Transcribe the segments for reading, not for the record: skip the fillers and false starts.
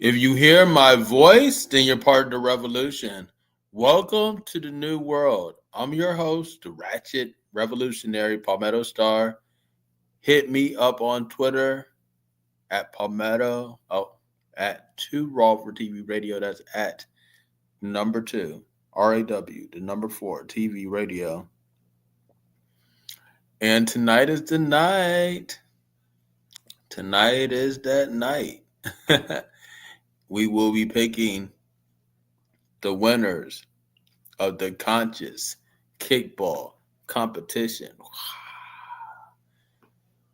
If you hear my voice, then you're part of the revolution. Welcome to the new world. I'm your host, the Ratchet Revolutionary Palmetto Star. Hit me up on Twitter at Palmetto, at 2 Raw for TV Radio. That's at number 2, RAW, the number 4, TV Radio. And tonight is the night. Tonight is that night. We will be picking the winners of the Conscious Kickball competition.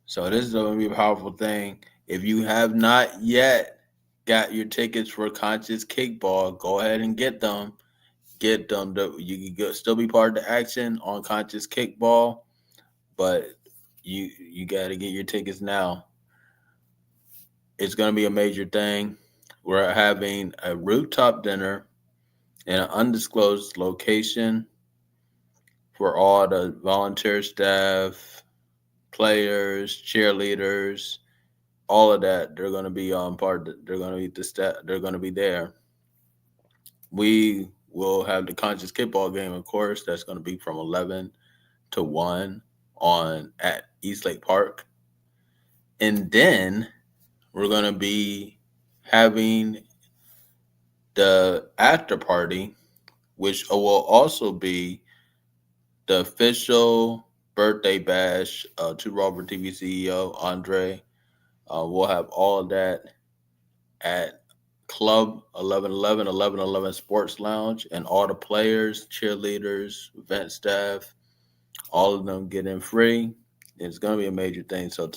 So this is going to be a powerful thing. If you have not yet got your tickets for Conscious Kickball, go ahead and get them. Get them. You can still be part of the action on Conscious Kickball, but you got to get your tickets now. It's going to be a major thing. We're having a rooftop dinner in an undisclosed location for all the volunteer staff, players, cheerleaders, all of that. They're going to be on part. They're going to be the staff. They're going to be there. We will have the Conscious Kickball game, of course. That's going to be from 11 to 1 at Eastlake Park, and then we're going to be having the after party, which will also be the official birthday bash to Robert TV CEO Andre. We'll have all of that at Club 1111 Sports Lounge, and all the players, cheerleaders, event staff, all of them get in free. It's going to be a major thing. So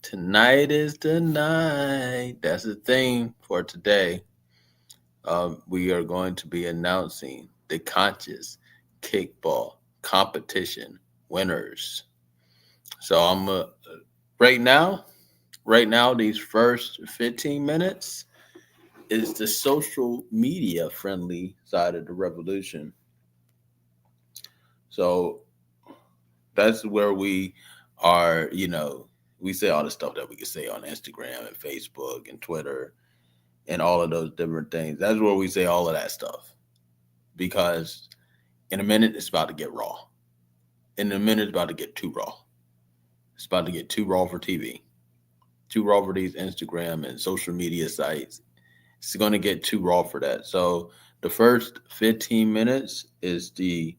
tonight is the night. That's the theme for today. We are going to be announcing the Conscious Kickball competition winners. So I'm right now, these first 15 minutes is the social media friendly side of the revolution. So that's where we are, we say all the stuff that we can say on Instagram and Facebook and Twitter and all of those different things. That's where we say all of that stuff. Because in a minute, it's about to get raw. In a minute, it's about to get too raw. It's about to get too raw for TV. Too raw for these Instagram and social media sites. It's going to get too raw for that. So the first 15 minutes is the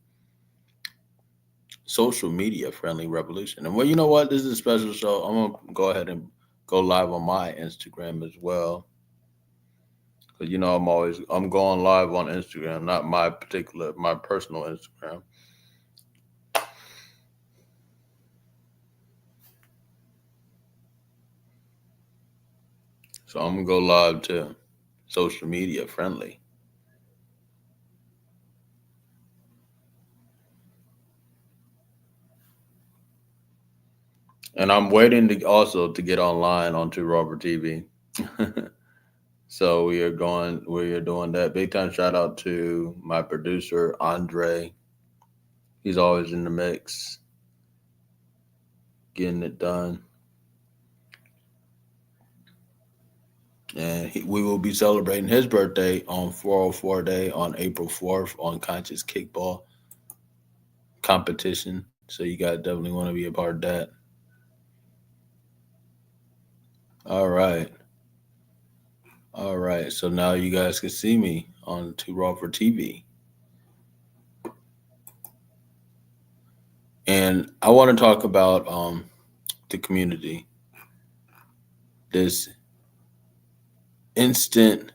social media friendly revolution. And well, you know what? This is a special show. I'm going to go ahead and go live on my Instagram as well. Because, I'm going live on Instagram, not my personal Instagram. So I'm going to go live to social media friendly. And I'm waiting to get online onto Robert TV. So we are doing that. Big time shout out to my producer, Andre. He's always in the mix, getting it done. And we will be celebrating his birthday on 404 Day on April 4th on Conscious Kickball competition. So you guys definitely want to be a part of that. All right. So now you guys can see me on 2 Raw for TV. And I want to talk about the community. This instant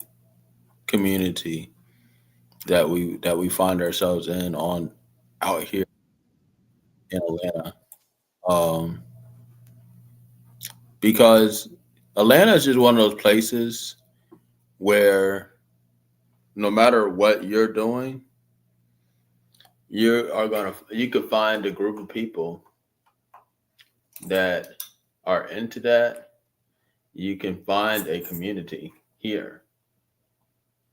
community that we find ourselves in out here in Atlanta, because Atlanta is just one of those places where no matter what you're doing, you could find a group of people that are into that. You can find a community here.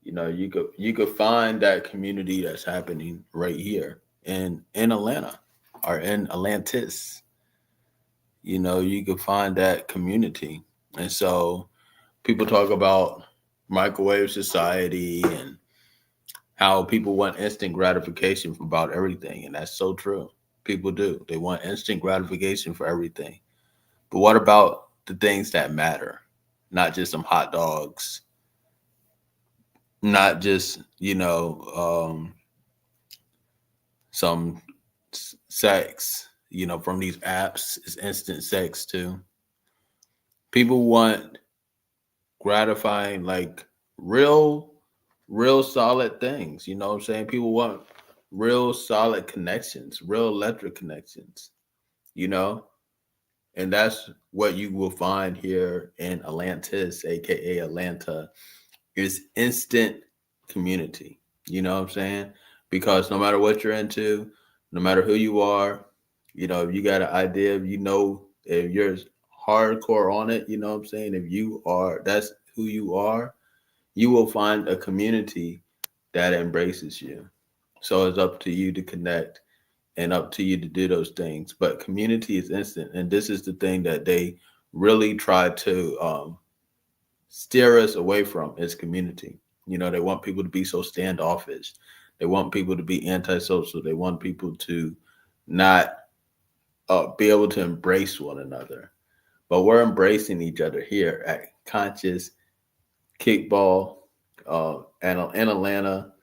You could find that community that's happening right here in Atlanta or in Atlantis. You could find that community. And so people talk about microwave society and how people want instant gratification for about everything. And that's so true. People do. They want instant gratification for everything. But what about the things that matter? Not just some hot dogs, not just, some sex, from these apps. It's instant sex too. People want gratifying, like real, real solid things. You know what I'm saying? People want real solid connections, real electric connections, you know? And that's what you will find here in Atlantis, aka Atlanta, is instant community. You know what I'm saying? Because no matter what you're into, no matter who you are, if you got an idea, if you're hardcore on it, you know what I'm saying? If you are, that's who you are, you will find a community that embraces you. So it's up to you to connect and up to you to do those things. But community is instant. And this is the thing that they really try to steer us away from is community. They want people to be so standoffish. They want people to be antisocial. They want people to not be able to embrace one another. But we're embracing each other here at Conscious Kickball in Atlanta.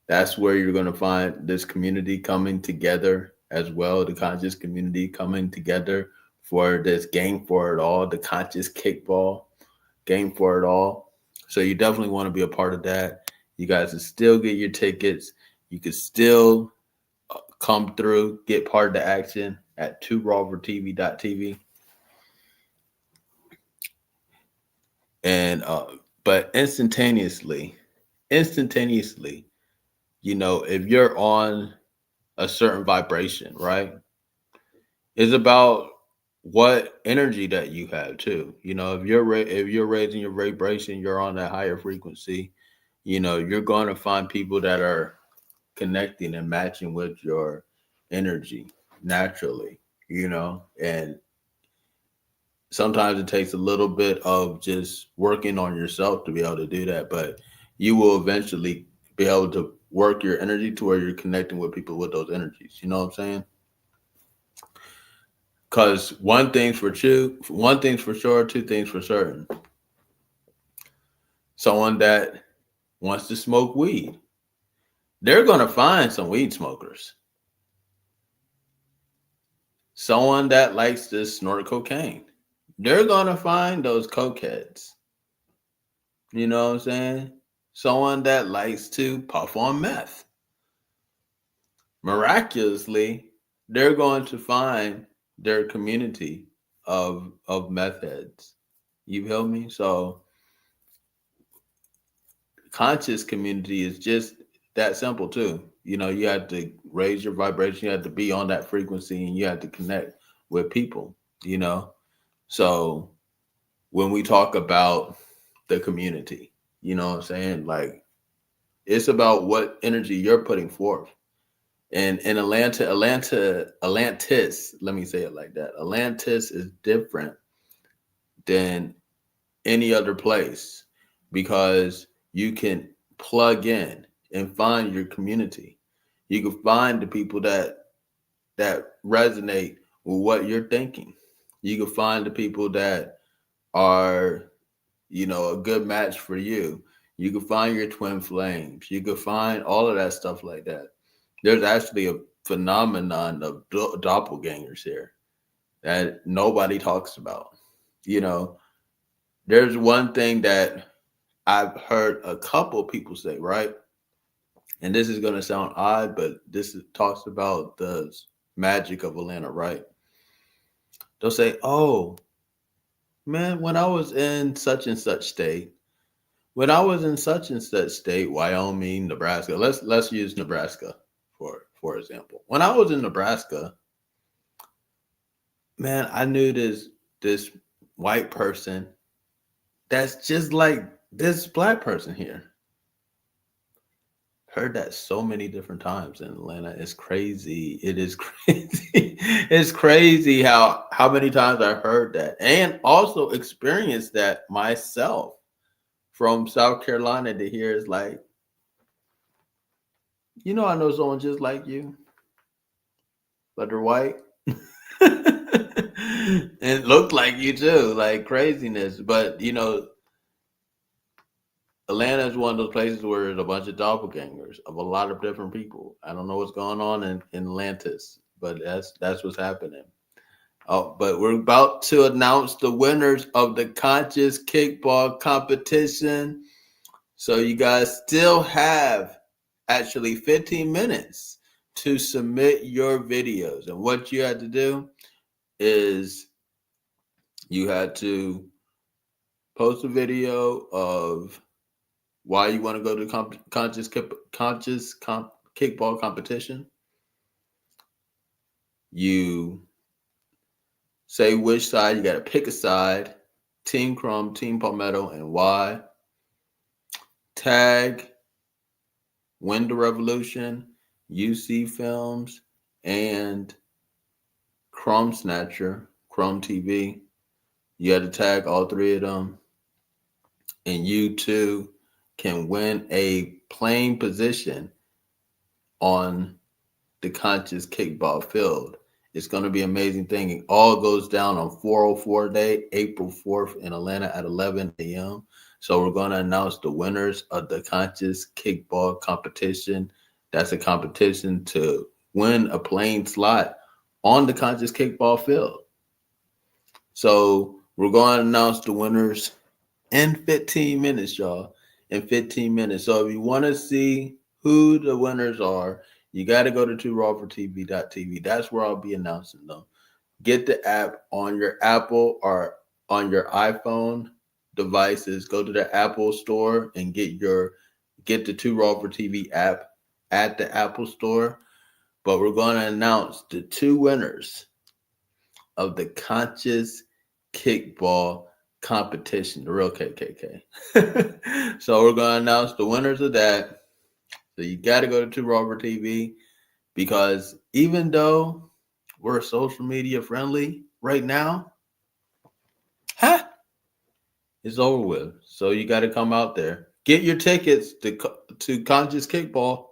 That's where you're going to find this community coming together as well. The conscious community coming together for this game for it all, the Conscious Kickball game for it all. So you definitely want to be a part of that. You guys can still get your tickets. You can still come through, get part of the action at 2rawertv.tv. And but instantaneously, if you're on a certain vibration, right? It's about what energy that you have too. If you're raising your vibration, you're on that higher frequency. You're going to find people that are connecting and matching with your energy naturally. And sometimes it takes a little bit of just working on yourself to be able to do that, but you will eventually be able to work your energy to where you're connecting with people with those energies. You know what I'm saying? Because one thing's for sure, two things for certain. Someone that wants to smoke weed, they're going to find some weed smokers. Someone that likes to snort cocaine, they're going to find those cokeheads. You know what I'm saying? Someone that likes to puff on meth. Miraculously, they're going to find their community of meth heads. You feel me? So conscious community is just that simple too. You have to raise your vibration, you have to be on that frequency, and you have to connect with people, So when we talk about the community, you know what I'm saying? Like, it's about what energy you're putting forth. And in Atlantis, let me say it like that. Atlantis is different than any other place because you can plug in and find your community. You can find the people that resonate with what you're thinking. You can find the people that are, a good match for you. You can find your twin flames. You can find all of that stuff like that. There's actually a phenomenon of doppelgangers here that nobody talks about. There's one thing that I've heard a couple people say, right? And this is going to sound odd, but talks about the magic of Atlanta, right? They'll say, "Oh, man, when I was in such and such state, Wyoming, Nebraska. Let's use Nebraska for example. When I was in Nebraska, man, I knew this white person that's just like this black person here." Heard that so many different times in Atlanta. It's crazy. It is crazy. It's crazy how many times I heard that and also experienced that myself from South Carolina to hear is like, I know someone just like you, but they're white. And look like you too, like craziness. But Atlanta is one of those places where there's a bunch of doppelgangers of a lot of different people. I don't know what's going on in Atlantis, but that's what's happening. Oh, but we're about to announce the winners of the Conscious Kickball competition. So you guys still have actually 15 minutes to submit your videos. And what you had to do is you had to post a video of why you want to go to Conscious Kickball competition. You say which side. You got to pick a side. Team Crumb, Team Palmetto, and why. Tag Win the Revolution, UC Films, and Crumb Snatcher, Crumb TV. You had to tag all three of them. And you too can win a playing position on the Conscious Kickball field. It's going to be an amazing thing. It all goes down on 404 Day, April 4th in Atlanta at 11 a.m. So we're going to announce the winners of the Conscious Kickball competition. That's a competition to win a playing slot on the Conscious Kickball field. So we're going to announce the winners in 15 minutes, y'all. In 15 minutes. So if you want to see who the winners are, you got to go to twrawfortv.tv. That's where I'll be announcing them. Get the app on your Apple or on your iPhone devices. Go to the Apple Store and get the Too Raw for TV app at the Apple Store. But we're going to announce the two winners of the Conscious Kickball competition, the real KKK. So we're going to announce the winners of that. So you got to go to Too Raw for TV, because even though we're social media friendly right now, it's over with. So you got to come out there. Get your tickets to Conscious Kickball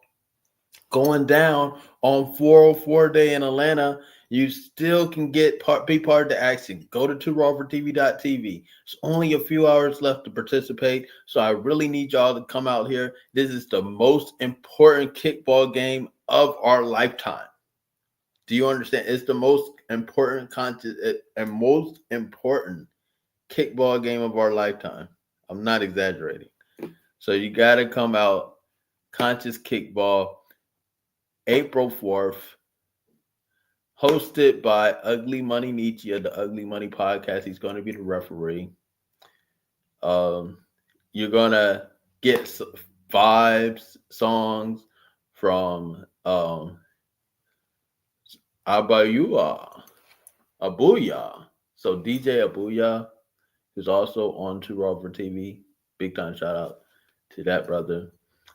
going down on 404 Day in Atlanta. You still can be part of the action. Go to twrawfortv.tv. It's only a few hours left to participate, so I really need y'all to come out here. This is the most important kickball game of our lifetime. Do you understand? It's the most important and most important kickball game of our lifetime. I'm not exaggerating. So you got to come out. Conscious Kickball, April 4th. Hosted by Ugly Money Nietzsche of the Ugly Money Podcast. He's going to be the referee. You're going to get 5 songs from Abuya. So DJ Abuya, who's also on Too Raw for TV. Big time shout out to that brother.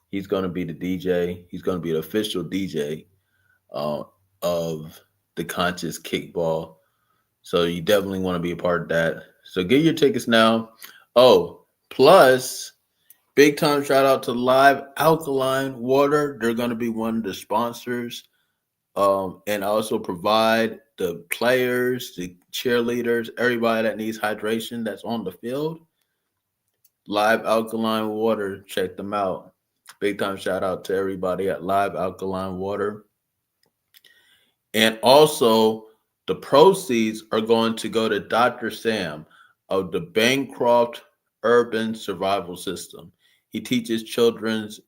He's going to be the DJ. He's going to be the official DJ of the Conscious Kickball. So you definitely want to be a part of that. So get your tickets now. Oh, plus, big time shout out to Live Alkaline Water. They're going to be one of the sponsors. And also provide the players, the cheerleaders, everybody that needs hydration that's on the field. Live Alkaline Water. Check them out. Big time shout out to everybody at Live Alkaline Water. And also, the proceeds are going to go to Dr. Sam of the Bancroft Urban Survival System. He teaches children's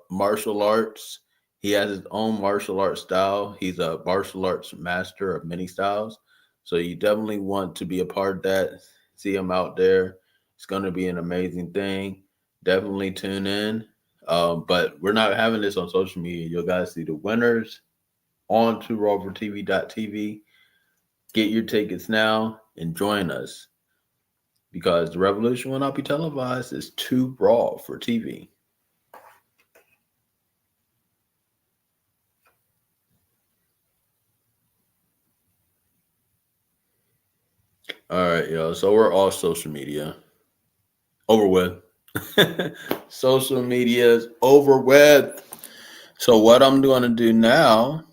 martial arts. He has his own martial arts style. He's a martial arts master of many styles. So you definitely want to be a part of that. See him out there. It's going to be an amazing thing. Definitely tune in. But we're not having this on social media. You guys see the winners on twrawfortv.tv. Get your tickets now and join us, because the revolution will not be televised. It's too raw for TV. All right, y'all. So we're all social media. Over with. Social media is over with. So what I'm going to do now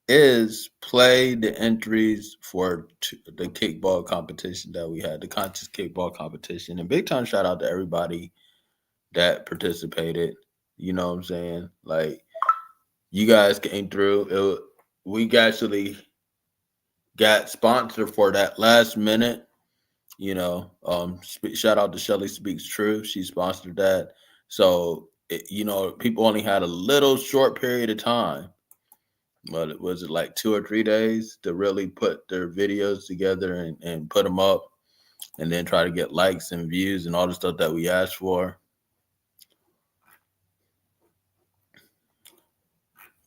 is play the entries for the kickball competition that we had, the Conscious Kickball competition. And big time shout out to everybody that participated. You know what I'm saying? Like, you guys came through. We actually got sponsored for that last minute. Shout out to Shelly Speaks True. She sponsored that. So, people only had a little short period of time. But was it like 2 or 3 days to really put their videos together and put them up and then try to get likes and views and all the stuff that we asked for.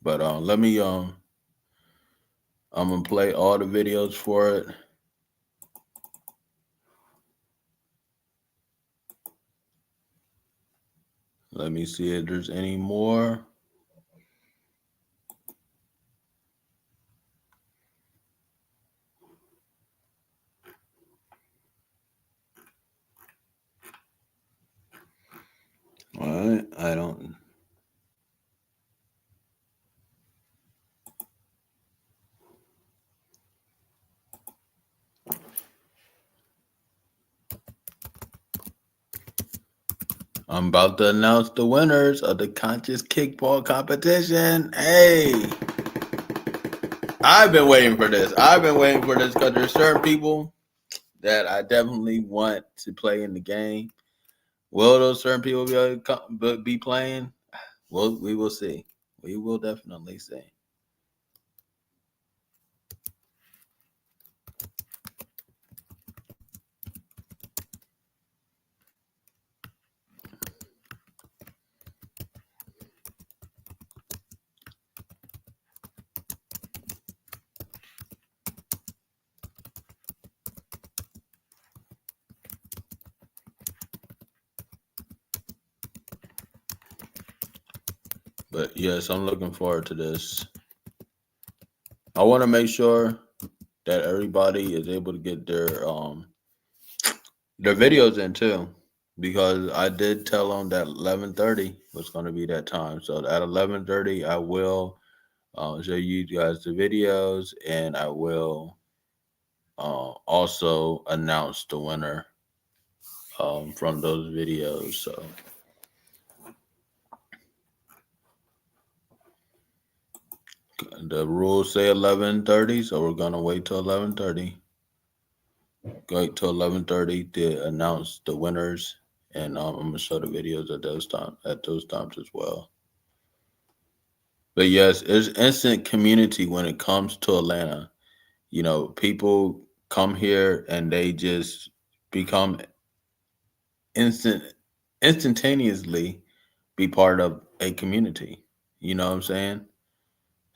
But I'm gonna play all the videos for it. Let me see if there's any more. All right, I don't. I'm about to announce the winners of the Conscious Kickball competition. Hey, I've been waiting for this. Because there's certain people that I definitely want to play in the game. Will those certain people be playing? Well, we will see. We will definitely see. But yes, I'm looking forward to this. I want to make sure that everybody is able to get their videos in too, because I did tell them that 11:30 was going to be that time. So at 11:30, I will show you guys the videos, and I will also announce the winner from those videos. So. The rules say 11:30, so we're gonna wait till 11:30. Wait till 11:30 to announce the winners, and I'm gonna show the videos at those times as well. But yes, there's instant community when it comes to Atlanta. People come here and they just become instant instantaneously be part of a community. You know what I'm saying?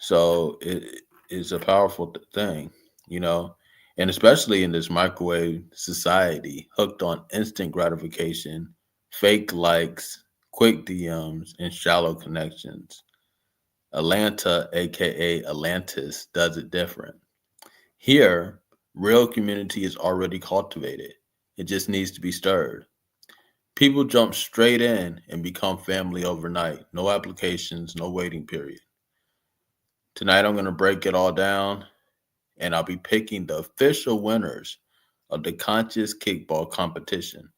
So it is a powerful thing, you know, and especially in this microwave society, hooked on instant gratification, fake likes, quick DMs, and shallow connections. Atlanta, aka Atlantis, does it different. Here, real community is already cultivated. It just needs to be stirred. People jump straight in and become family overnight. No applications, no waiting period. Tonight, I'm going to break it all down, and I'll be picking the official winners of the Conscious Kickball competition.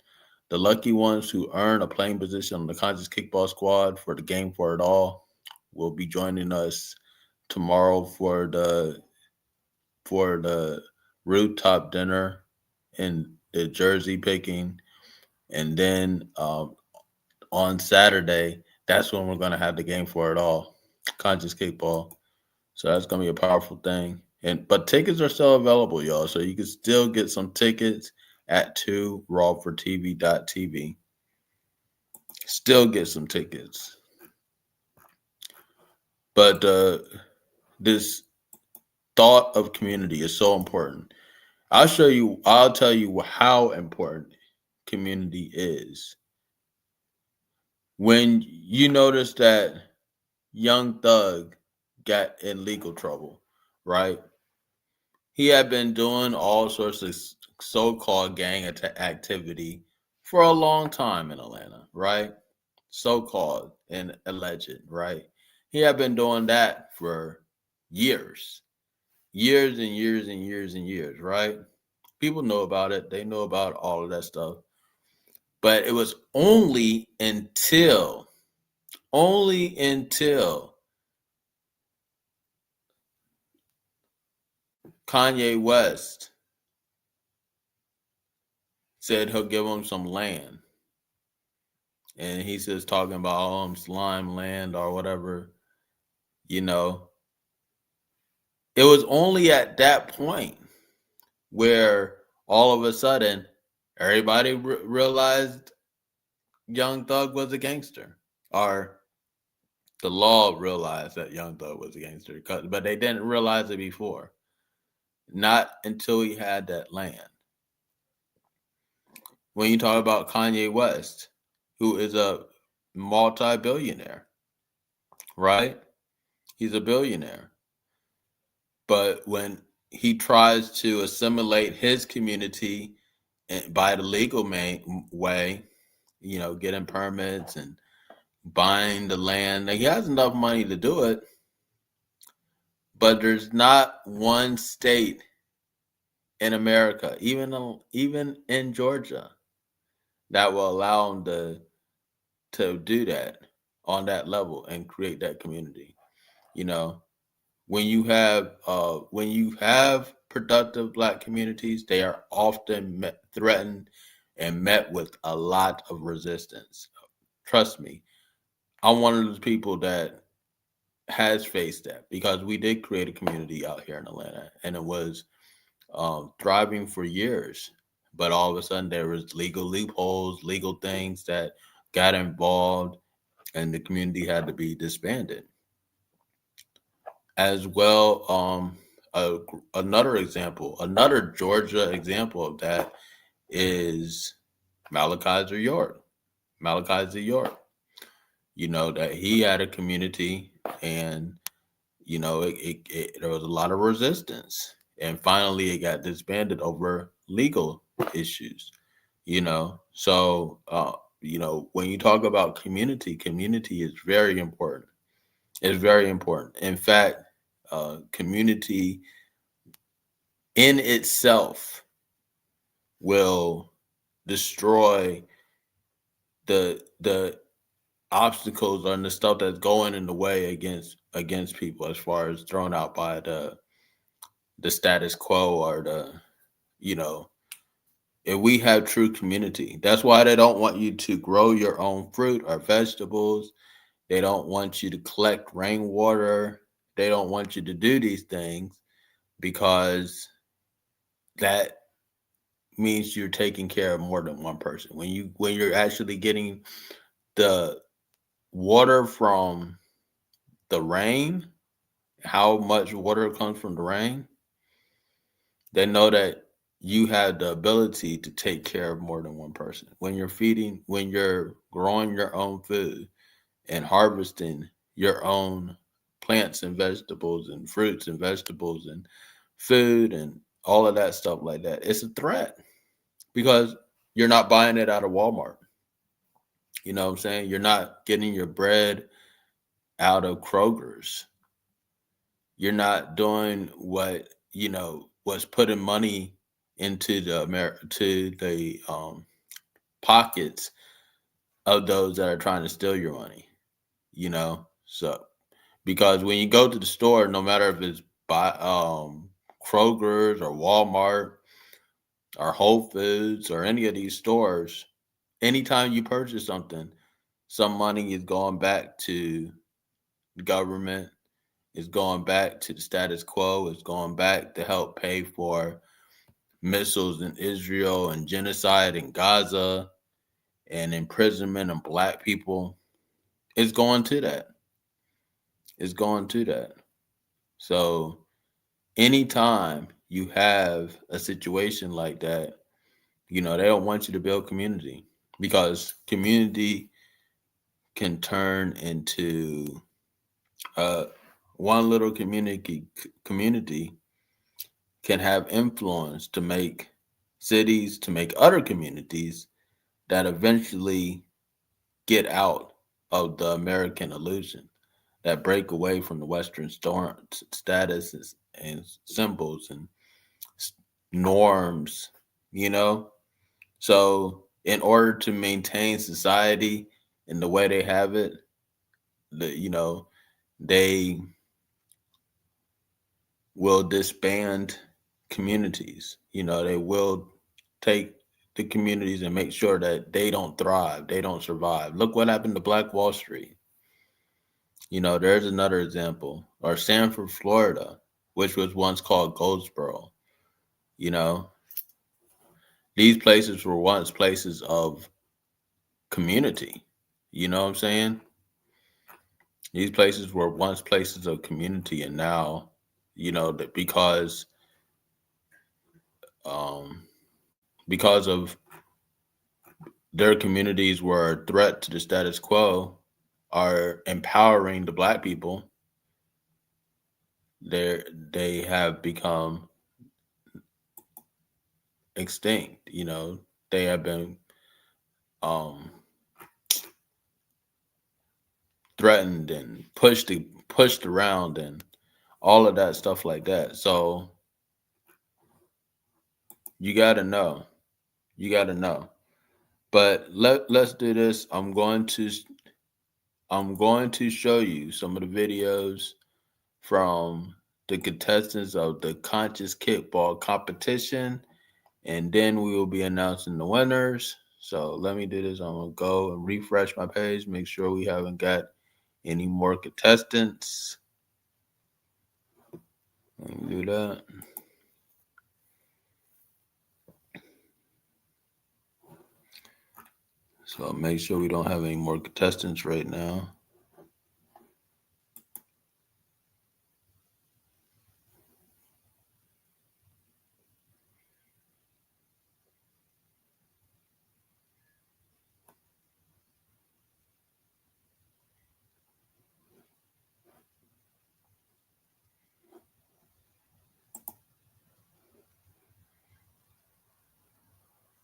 The lucky ones who earn a playing position on the Conscious Kickball squad for the game for it all will be joining us tomorrow for the rooftop dinner in the jersey picking, and then on Saturday, that's when we're gonna have the game for it all, Conscious Kickball. So that's gonna be a powerful thing. But tickets are still available, y'all. So you can still get some tickets at 2rawfortv.tv. Still get some tickets. But this thought of community is so important. I'll tell you how important community is. When you notice that Young Thug got in legal trouble, right? He had been doing all sorts of so-called gang activity for a long time in Atlanta, right? So-called and alleged, right? He had been doing that for years, years and years and years and years, right? People know about it. They know about all of that stuff. But it was only until Kanye West said he'll give him some land. And he says talking about slime land or whatever, you know. It was only at that point where all of a sudden everybody realized Young Thug was a gangster, or the law realized that Young Thug was a gangster, but they didn't realize it before. Not until he had that land. When you talk about Kanye West, who is a multi-billionaire, right? He's a billionaire. But when he tries to assimilate his community by the legal way, getting permits and buying the land, he has enough money to do it. But there's not one state in America, even in Georgia, that will allow him to do that on that level and create that community. When you have productive Black communities, they are often threatened and met with a lot of resistance. Trust me, I'm one of those people that has faced that, because we did create a community out here in Atlanta, and it was thriving for years. But all of a sudden, there was legal loopholes, legal things that got involved, and the community had to be disbanded. As well, another Georgia example of that is Malachi York. That he had a community, and there was a lot of resistance, and finally it got disbanded over legal issues. So when you talk about community is very important. It's very important. In fact, community in itself will destroy the obstacles and the stuff that's going in the way against people, as far as thrown out by the status quo, or if we have true community. That's why they don't want you to grow your own fruit or vegetables. They don't want you to collect rainwater. They don't want you to do these things, because that means you're taking care of more than one person. When you're actually getting the water from the rain, how much water comes from the rain, they know that you have the ability to take care of more than one person. When you're growing your own food and harvesting your own plants and vegetables and fruits and vegetables and food and all of that stuff like that, it's a threat, because you're not buying it out of Walmart. You know what I'm saying? You're not getting your bread out of Kroger's. You're not doing what's putting money into the pockets of those that are trying to steal your money. So because when you go to the store, no matter if it's by Kroger's or Walmart or Whole Foods or any of these stores, anytime you purchase something, some money is going back to the government, is going back to the status quo, is going back to help pay for missiles in Israel and genocide in Gaza and imprisonment of Black people. It's going to that. So anytime you have a situation like that, they don't want you to build community, because community can turn into one little community can have influence to make cities, to make other communities that eventually get out of the American illusion, that break away from the Western statuses and symbols and norms, you know? So, in order to maintain society in the way they have it, they will disband communities. They will take the communities and make sure that they don't thrive, they don't survive. Look what happened to Black Wall Street. There's another example. Or Sanford, Florida, which was once called Goldsboro. You know, these places were once places of community. You know what I'm saying? These places were once places of community, and now, that um, because of their communities were a threat to the status quo, are empowering the Black people. They have become extinct. They have been um, threatened and pushed around and all of that stuff like that. So you got to know. You got to know. But let's do this. I'm going to show you some of the videos from the contestants of the Conscious Kickball competition, and then we will be announcing the winners. So let me do this. I'm going to go and refresh my page, make sure we haven't got any more contestants. Let me do that. So make sure we don't have any more contestants right now.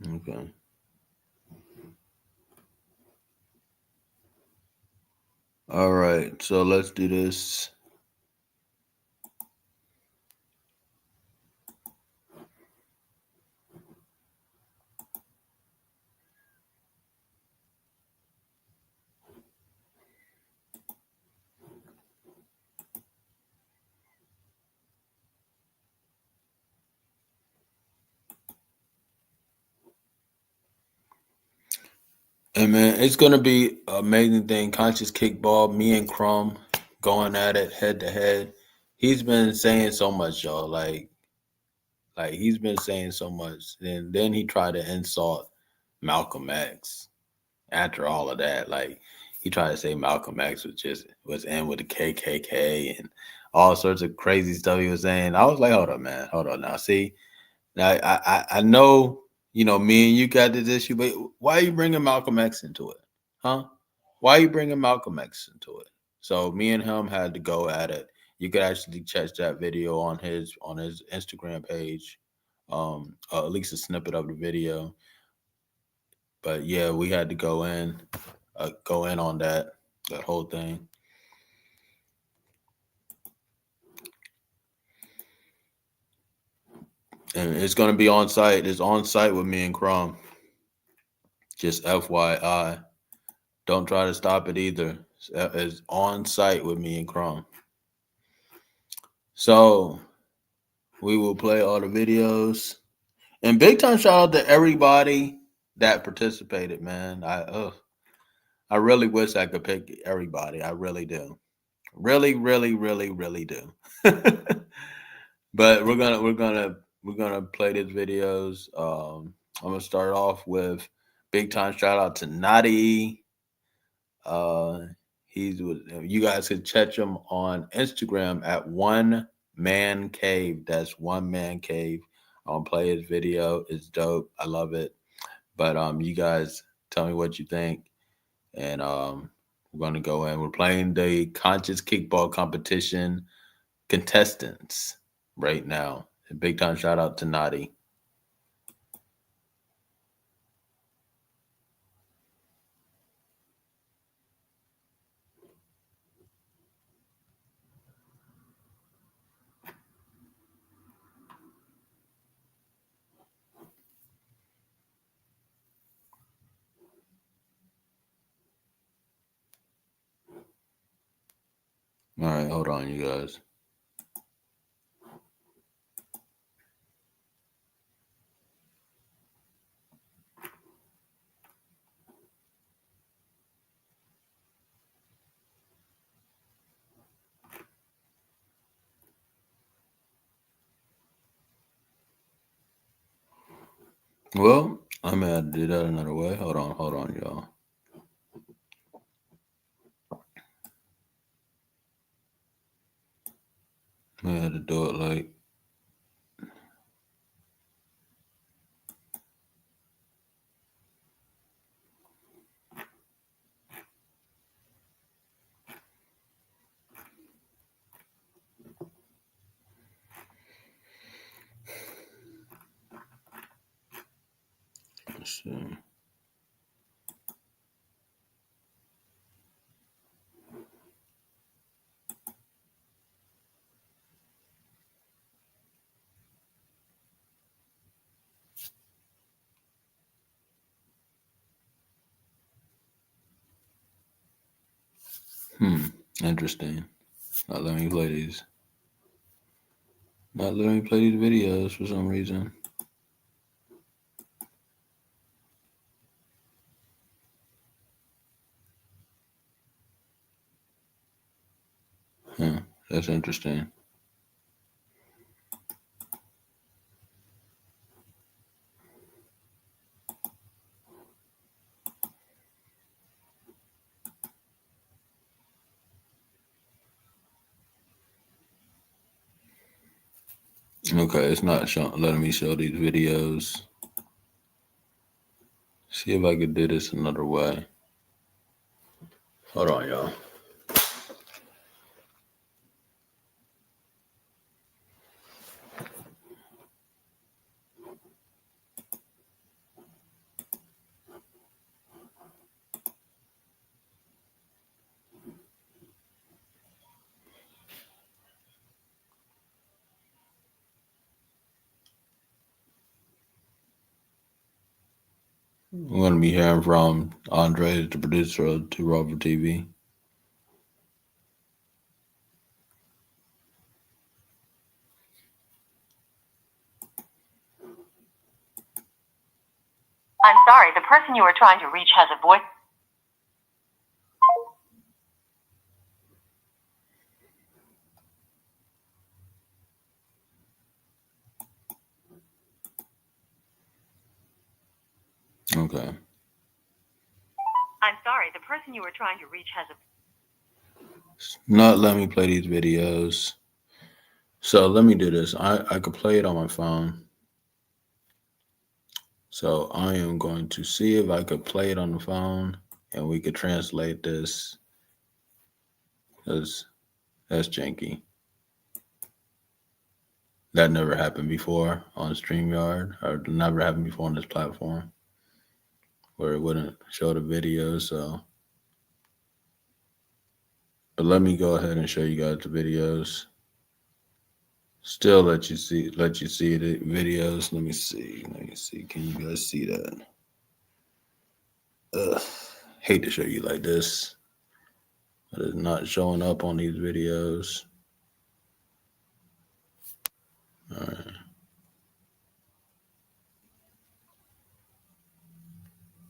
Okay. All right. So let's do this. Hey man, it's gonna be an amazing thing. Conscious Kickball, me and Crumb going at it head to head. He's been saying so much, y'all. Like he's been saying so much. And then he tried to insult Malcolm X after all of that. Like he tried to say Malcolm X was in with the KKK and all sorts of crazy stuff he was saying. I was like, hold on, man, hold on now. See, now I know, me and you got this issue, but why are you bringing Malcolm X into it? Huh? Why are you bringing Malcolm X into it? So me and him had to go at it. You could actually check that video on his Instagram page, at least a snippet of the video. But yeah, we had to go in on that whole thing. And it's gonna be on site. It's on site with me and Crom. Just FYI. Don't try to stop it either. It's on site with me and Crom. So we will play all the videos. And big time shout out to everybody that participated, man. I really wish I could pick everybody. I really do. Really, really, really, really do. But we're gonna play these videos. I'm gonna start off with big time shout out to Nadi. He's with you guys could catch him on Instagram at One Man Cave. That's One Man Cave. I'm gonna play his video. It's dope. I love it. But you guys tell me what you think. And we're gonna go in. We're playing the Conscious Kickball competition contestants right now. A big time shout out to Nadi. All right, hold on, you guys. Well, I may have to do that another way. Hold on, y'all. I had to do it like. Let's see. Interesting. Not letting me play these. Not letting me play these videos for some reason. That's interesting. Okay, it's not letting me show these videos. See if I could do this another way. Hold on, y'all. I'm going to be hearing from Andre, the producer of Two Raw for TV. I'm sorry, the person you are trying to reach has a voice. Okay. I'm sorry, the person you are trying to reach has a... Not let me play these videos. So let me do this. I could play it on my phone. So I am going to see if I could play it on the phone and we could translate this, because that's janky. That never happened before on StreamYard, or never happened before on this platform, where it wouldn't show the video. So, but let me go ahead and show you guys the videos. Still let you see the videos. Let me see. Can you guys see that? Hate to show you like this, but it's not showing up on these videos. All right.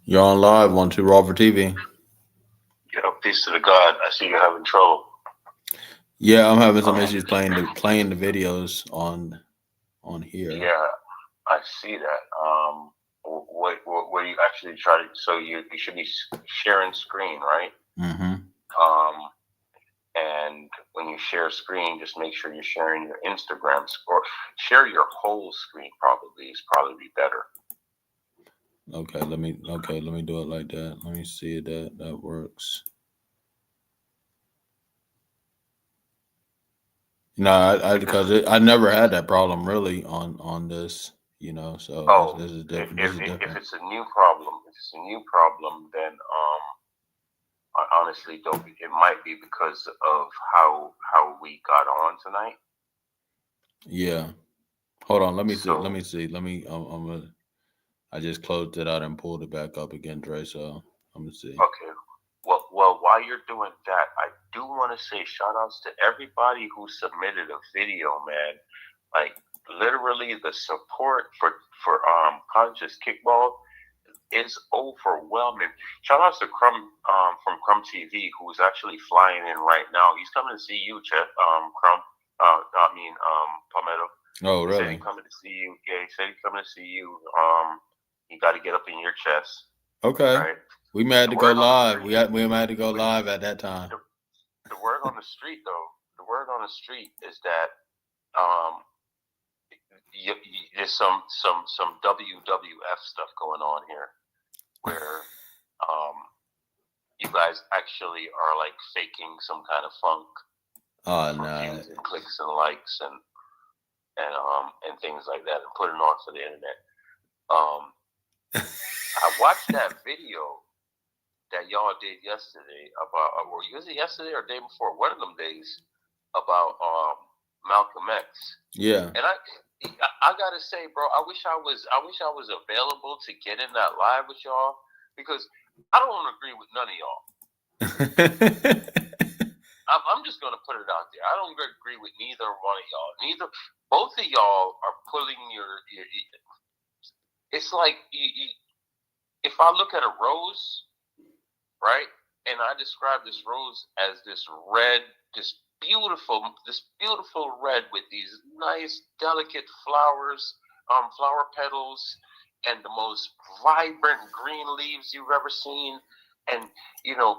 You're on live on Two Raw for TV. Yeah, peace to the God. I see you're having trouble. Yeah, I'm having some issues playing the videos on here. Yeah, I see that. What you actually try to? So you should be sharing screen, right? Mm-hmm. And when you share screen, just make sure you're sharing your Instagram or share your whole screen. Probably be better. Okay, let me do it like that. Let me see if that works. No, because I never had that problem really on this, so this is different. If it's a new problem, then I honestly don't. It might be because of how we got on tonight. Yeah. Hold on. Let me see. I just closed it out and pulled it back up again, Dre. So I'm gonna see. Okay. Well, while you're doing that, I do want to say shout outs to everybody who submitted a video, man. Like literally the support for Conscious Kickball is overwhelming. Shout outs to Crumb from Crumb TV, who's actually flying in right now. He's coming to see you, Crumb. Palmetto. Oh, He said really? he's coming to see you. Yeah, he said he's coming to see you. You got to get up in your chest. Okay. Right? We might have to go live. We might have to go live at that time. The word on the street, though, is that there's some WWF stuff going on here, where you guys actually are like faking some kind of funk. Oh, no. Views and clicks and likes and things like that, and putting on for the internet. I watched that video that y'all did yesterday about, or was it yesterday or day before? One of them days about Malcolm X. Yeah. And I gotta say, bro, I wish I was available to get in that live with y'all, because I don't agree with none of y'all. I'm just gonna put it out there. I don't agree with neither one of y'all. Both of y'all are pulling your it's like if I look at a rose, right, and I describe this rose as this beautiful red with these nice, delicate flowers, flower petals, and the most vibrant green leaves you've ever seen. And,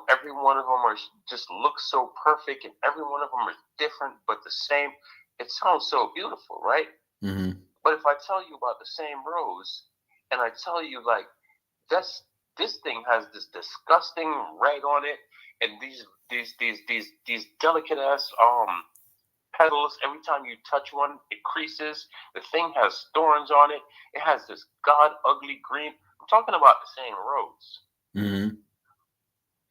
every one of them just look so perfect, and every one of them is different, but the same. It sounds so beautiful, right? Mm-hmm. But if I tell you about the same rose, and I tell you, like, this thing has this disgusting red on it, and these delicate ass petals. Every time you touch one, it creases. The thing has thorns on it. It has this god ugly green. I'm talking about the same rose. Mm-hmm.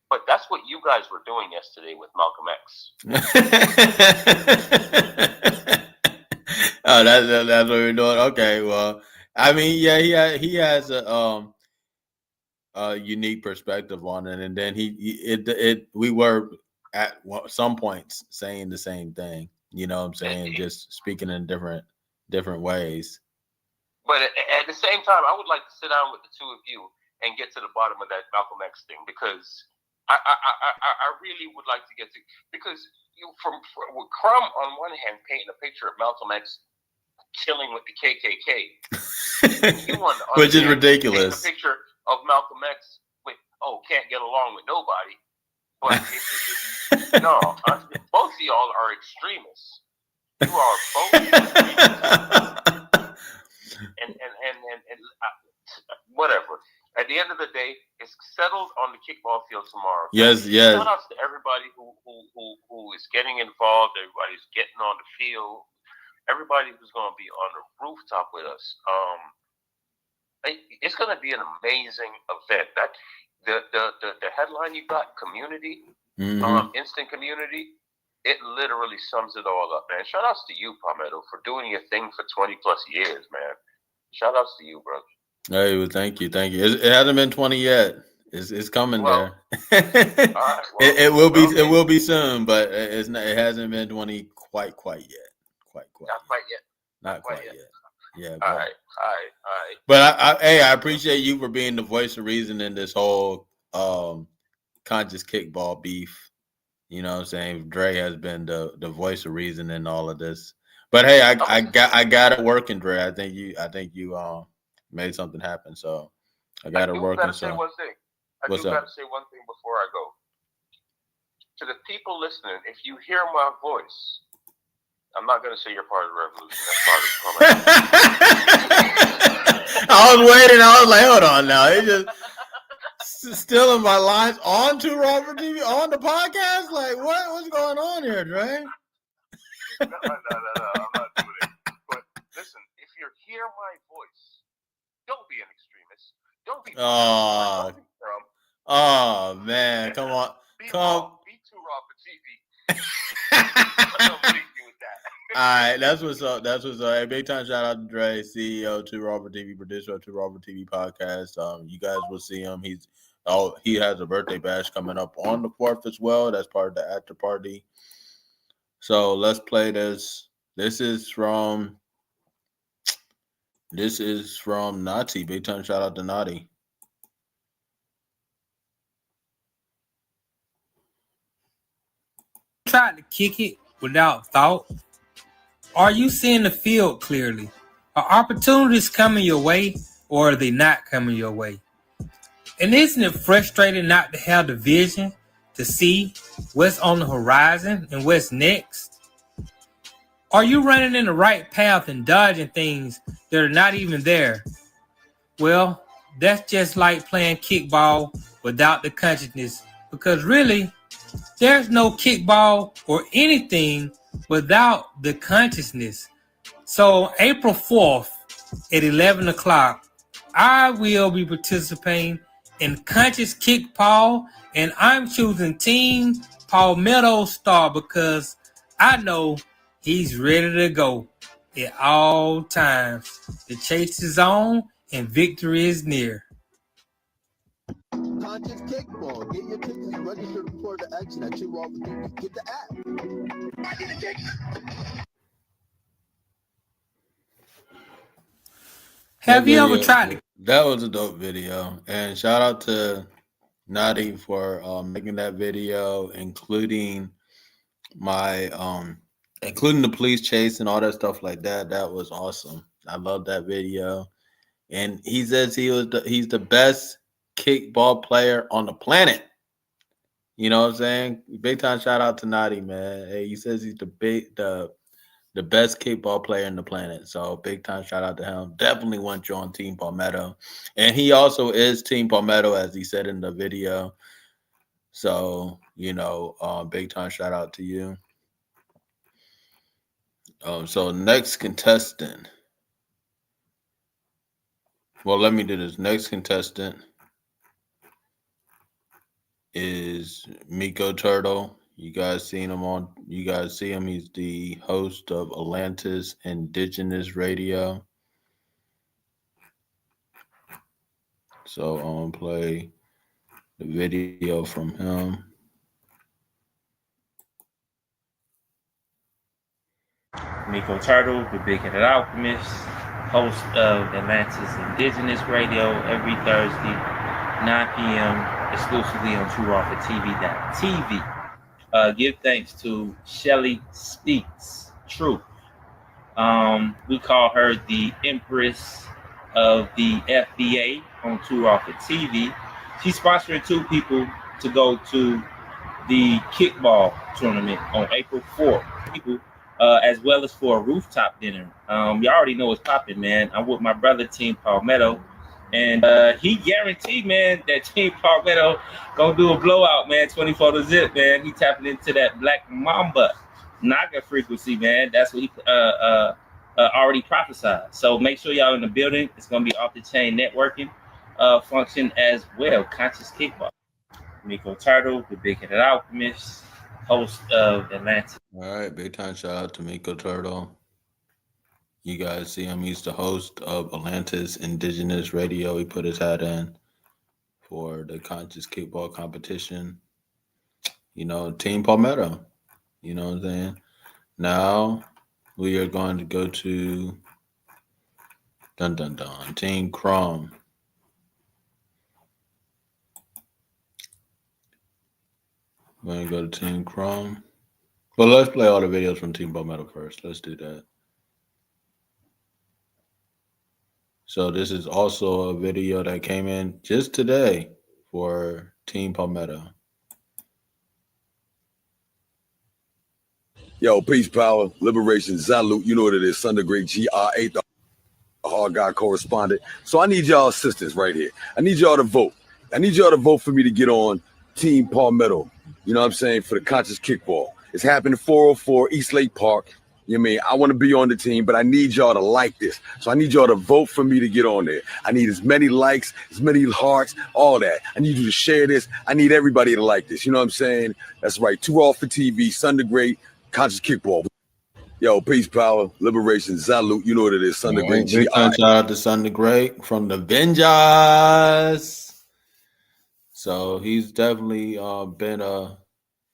But that's what you guys were doing yesterday with Malcolm X. Oh, that's what we're doing. Okay, well, I mean, yeah, he has a unique perspective on it, and then we were at some points saying the same thing. You know what I'm saying? Just speaking in different ways. But at the same time, I would like to sit down with the two of you and get to the bottom of that Malcolm X thing, because I really would like to get to, because with Crumb on one hand painting a picture of Malcolm X chilling with the KKK, which is ridiculous. Painting a picture of Malcolm X with can't get along with nobody, but no, both of y'all are extremists. You are both extremists. and whatever. At the end of the day, it's settled on the kickball field tomorrow. Yes. Shout out to everybody who is getting involved. Everybody's getting on the field. Everybody who's going to be on the rooftop with us. It's going to be an amazing event. That the headline you got, community, instant community. It literally sums it all up, man. Shout outs to you, Palmetto, for doing your thing for 20 plus years, man. Shout outs to you, brother. Hey, well, thank you. It hasn't been 20 yet. It's coming there. All right, well, it will be soon, but it hasn't been 20 quite yet. Not quite yet. Not quite yet. Yeah. All right. But I appreciate you for being the voice of reason in this whole conscious kickball beef. You know what I'm saying? Dre has been the voice of reason in all of this. But hey, I got it working, Dre. I think you made something happen. So I got it working. I do gotta say one thing. Gotta say one thing before I go. To the people listening, if you hear my voice, I'm not gonna say you're part of the revolution. That's part of the I was waiting. I was like, hold on now. He just stealing my lines on to Robert TV on the podcast. Like, what's going on here, Dre? No, I'm not doing it. But listen, if you hear my voice, don't be an extremist. Don't be. Oh man, come on, Be too raw for TV. I don't believe you with that. All right, that's what's up. Hey, big time shout out to Dre, CEO to Robert TV, producer to Robert TV podcast. You guys will see him. He's Oh, he has a birthday bash coming up on the 4th as well. That's part of the after party. So let's play this. This is from Nati. Big time shout out to Nati. Tried to kick it without thought? Are you seeing the field clearly? Are opportunities coming your way, or are they not coming your way? And isn't it frustrating not to have the vision to see what's on the horizon and what's next? Are you running in the right path and dodging things that are not even there? Well, that's just like playing kickball without the consciousness, because really, there's no kickball or anything without the consciousness. So April 4th at 11 o'clock, I will be participating in Konscious Kickball, and I'm choosing Team Palmetto Star because I know he's ready to go at all times. The chase is on and victory is near. Konscious Kickball. Get your tickets and register to report the action at Two Raw. Get the app. Have you ever tried to? That was a dope video. And shout out to Nadi for making that video, including including the police chase and all that stuff like that. That was awesome. I love that video. And he says he's the best kickball player on the planet. You know what I'm saying? Big time shout out to Nadi, man. Hey, he says he's the best kickball player in the planet. So big time shout out to him. Definitely want you on Team Palmetto. And he also is Team Palmetto, as he said in the video. So, big time shout out to you. So next contestant. Well, let me do this. Next contestant is Mikko Turtle. You guys see him. He's the host of Atlantis Indigenous Radio. So I'm going to play the video from him. Mikko Turtle, the big-headed alchemist, host of Atlantis Indigenous Radio every Thursday, 9 p.m., exclusively on TrueRawForTV.tv. Give thanks to Shelly Speaks Truth. We call her the Empress of the FBA on True Raw for TV. She's sponsoring 2 people to go to the kickball tournament on April 4th. As well as for a rooftop dinner. You already know what's popping, man. I'm with my brother, Team Palmetto, and he guaranteed, man, that Team Palmetto gonna do a blowout, man. 24 to zip, man. He tapping into that Black Mamba Naga frequency, man. That's what he already prophesied. So make sure y'all in the building. It's gonna be off the chain networking function as well. Konscious Kickball. Mikko Turtle, the big-headed alchemist, host of Atlantis. All right, big time shout out to Mikko Turtle. You guys see him. He's the host of Atlantis Indigenous Radio. He put his hat in for the Conscious Kickball competition. Team Palmetto. You know what I'm saying? Now we are going to go to Team Chrome. We're going to go to Team Chrome. Well, let's play all the videos from Team Palmetto first. Let's do that. So this is also a video that came in just today for Team Palmetto. Yo, peace, power, liberation, salute. You know what it is. Thunder Great GR8, the hard guy correspondent. So I need y'all assistance right here. I need y'all to vote. I need y'all to vote for me to get on Team Palmetto. You know what I'm saying? For the Conscious Kickball. It's happening 404 East Lake Park. You know what I mean? I want to be on the team, but I need y'all to like this. So I need y'all to vote for me to get on there. I need as many likes, as many hearts, all that. I need you to share this. I need everybody to like this. You know what I'm saying? That's right. 2 Raw for TV, Thunder Great, Conscious Kickball. Yo, peace, power, liberation, salute. You know what it is. Thunder Great. Big shout out to Thunder Great from the Avengers. So he's definitely been a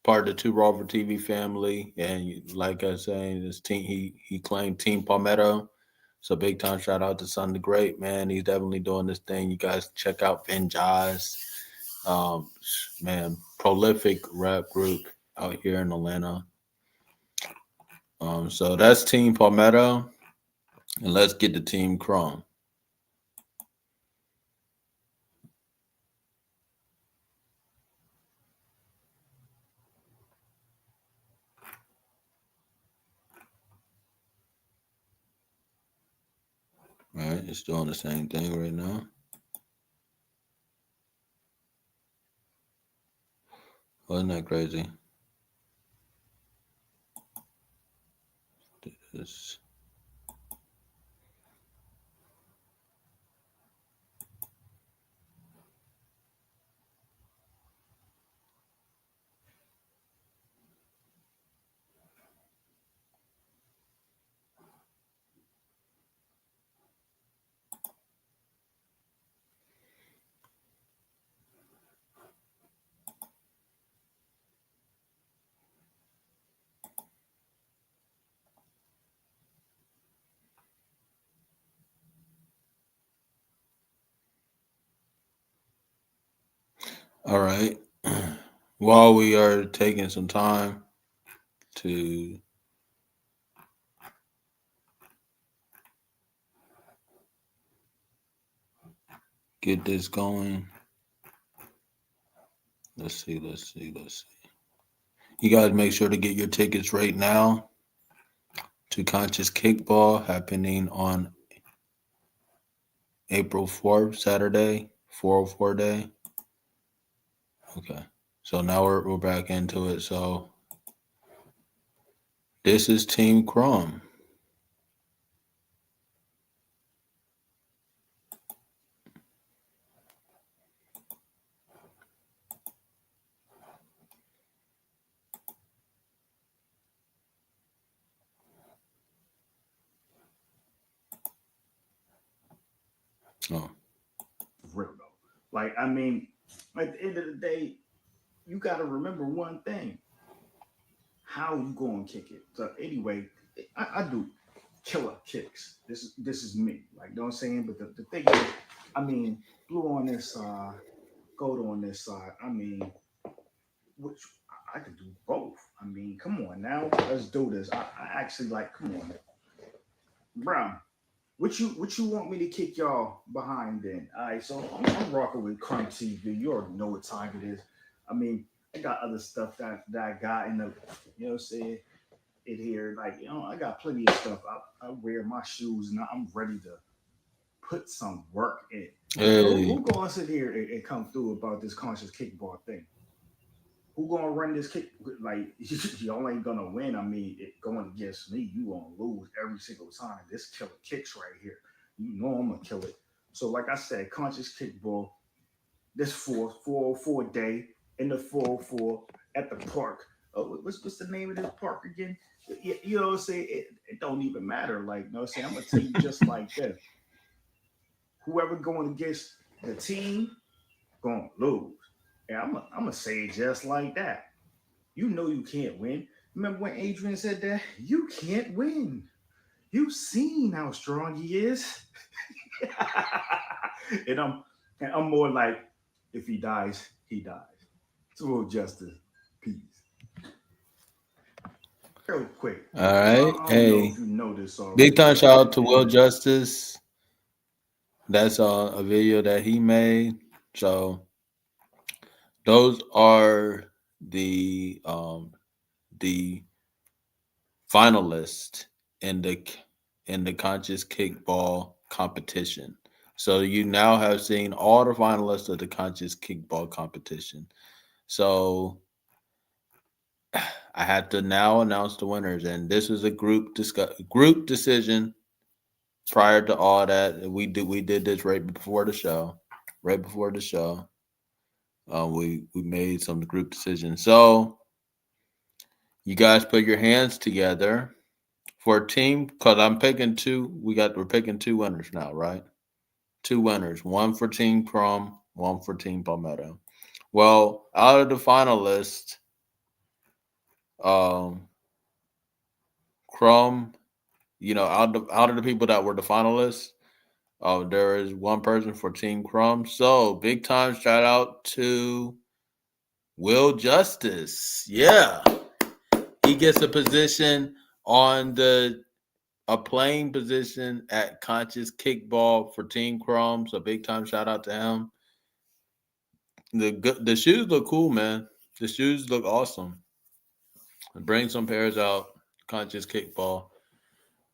part of the Two Raw for TV family, and like I was saying, this team he claimed Team Palmetto. So big time shout out to Son the Great, man. He's definitely doing this thing. You guys check out Venjaz. Man, prolific rap group out here in Atlanta. So that's Team Palmetto, and let's get to Team Chrome. All right, it's doing the same thing right now. Wasn't that crazy? This. All right. While we are taking some time to get this going, let's see. You guys make sure to get your tickets right now to Conscious Kickball happening on April 4th, Saturday, 404 day. Okay. So now we're back into it. So this is Team Chrome. Oh. Real though. Like, I mean, at the end of the day, you got to remember one thing: how you going to kick it. So anyway, I do killer kicks. This is me. Like, you know what I'm saying? But the thing is, I mean, blue on this side, gold on this side. I mean, which I could do both. I mean, come on now, let's do this. I actually like, come on, Brown. What you want me to kick y'all behind then? All right, so I'm rocking with Crumb TV. You already know what time it is. I mean, I got other stuff that I got in the, you know what I'm saying, it here. Like, you know, I got plenty of stuff. I wear my shoes and I'm ready to put some work in. Hey. Who gonna sit here and come through about this conscious kickball thing? Who gonna run this kick? Like, y'all ain't gonna win. I mean, going against me, you gonna lose every single time. This killer kicks right here. You know I'm gonna kill it. So, like I said, conscious kickball. This 404 day in the 404 at the park. Oh, what's the name of this park again? You know what I'm saying? It don't even matter. Like, you know what I'm saying? I'm gonna tell you just like this. Whoever going against the team gonna lose. And I'm gonna say it just like that. You know you can't win. Remember when Adrian said that? You can't win. You've seen how strong he is. and I'm more like, if he dies, he dies. It's Will Justice. Peace. Real quick. All right. I don't know if you know this already. Big time shout out to Will Justice. That's a video that he made. So those are the finalists in the Conscious Kickball competition. So you now have seen all the finalists of the Conscious Kickball competition. So I have to now announce the winners, and this is a group decision. Prior to all that, we did this right before the show. We made some group decisions. So you guys put your hands together for a team, because I'm picking two. We're picking two winners now, right? Two winners. One for Team Chrome, one for Team Palmetto. Well, out of the finalists, Crumb, out of the people that were the finalists, there is one person for Team Crumb. So big time shout out to Will Justice. Yeah. He gets a position on a playing position at Conscious Kickball for Team Crumb. So big time shout out to him. The shoes look cool, man. The shoes look awesome. Bring some pairs out, Conscious Kickball.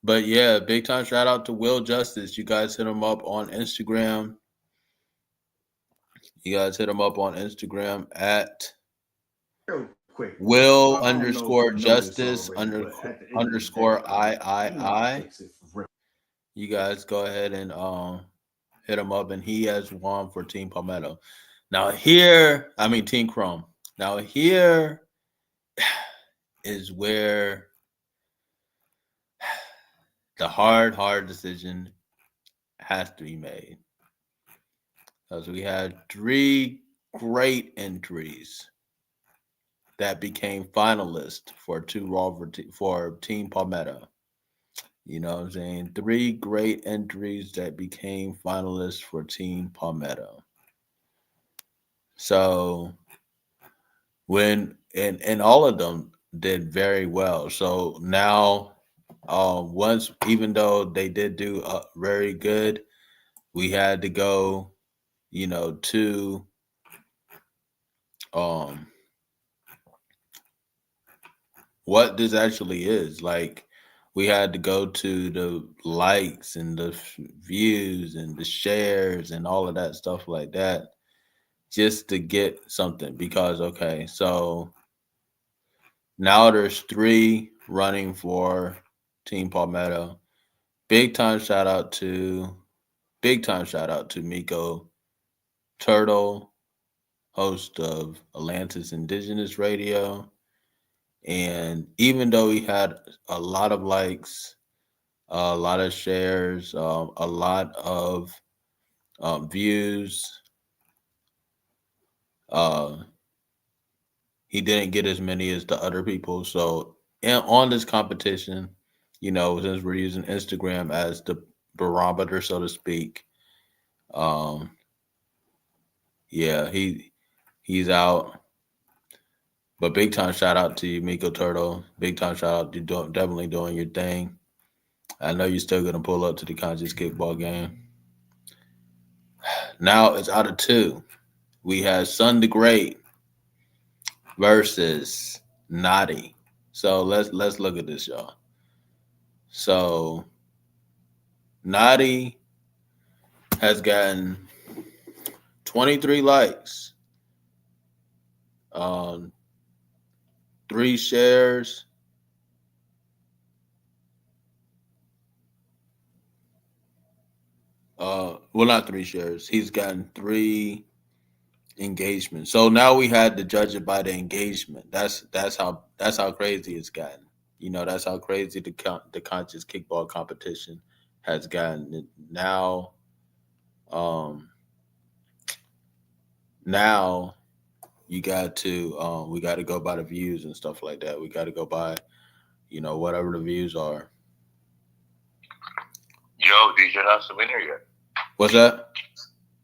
But yeah, big time shout out to Will Justice. You guys hit him up on Instagram. At Real quick. Will I don't know if underscore you know this justice already, but at the end of the underscore day, I. fix it for real. You guys go ahead and hit him up, and he has won for Team Palmetto. Now Team Chrome. Now here is where the hard decision has to be made. Because we had 3 great entries that became finalists for for Team Palmetto. You know what I'm saying? 3 great entries that became finalists for Team Palmetto. So and all of them did very well. So now, even though they did do very good, we had to go, to what this actually is. Like, we had to go to the likes and the views and the shares and all of that stuff like that just to get something. Because, okay, so now there's 3 running for Team Palmetto. Big time shout out to Mikko Turtle, host of Atlantis Indigenous Radio. And even though he had a lot of likes, a lot of shares, a lot of views, he didn't get as many as the other people. So on this competition, since we're using Instagram as the barometer, so to speak, yeah, he's out. But big time shout out to you, Mikko Turtle. Big time shout out to you, definitely doing your thing. I know you're still gonna pull up to the Conscious Kickball game. Now it's out of 2. We have Sun the Great versus Naughty. So let's look at this, y'all. So Naughty has gotten 23 likes, 3 shares, not 3 shares. He's gotten 3 engagements. So now we had to judge it by the engagement. That's how crazy it's gotten. That's how crazy the Conscious Kickball competition has gotten. Now you got to we got to go by the views and stuff like that. We got to go by whatever the views are. Yo, did you announce the winner yet? What's that?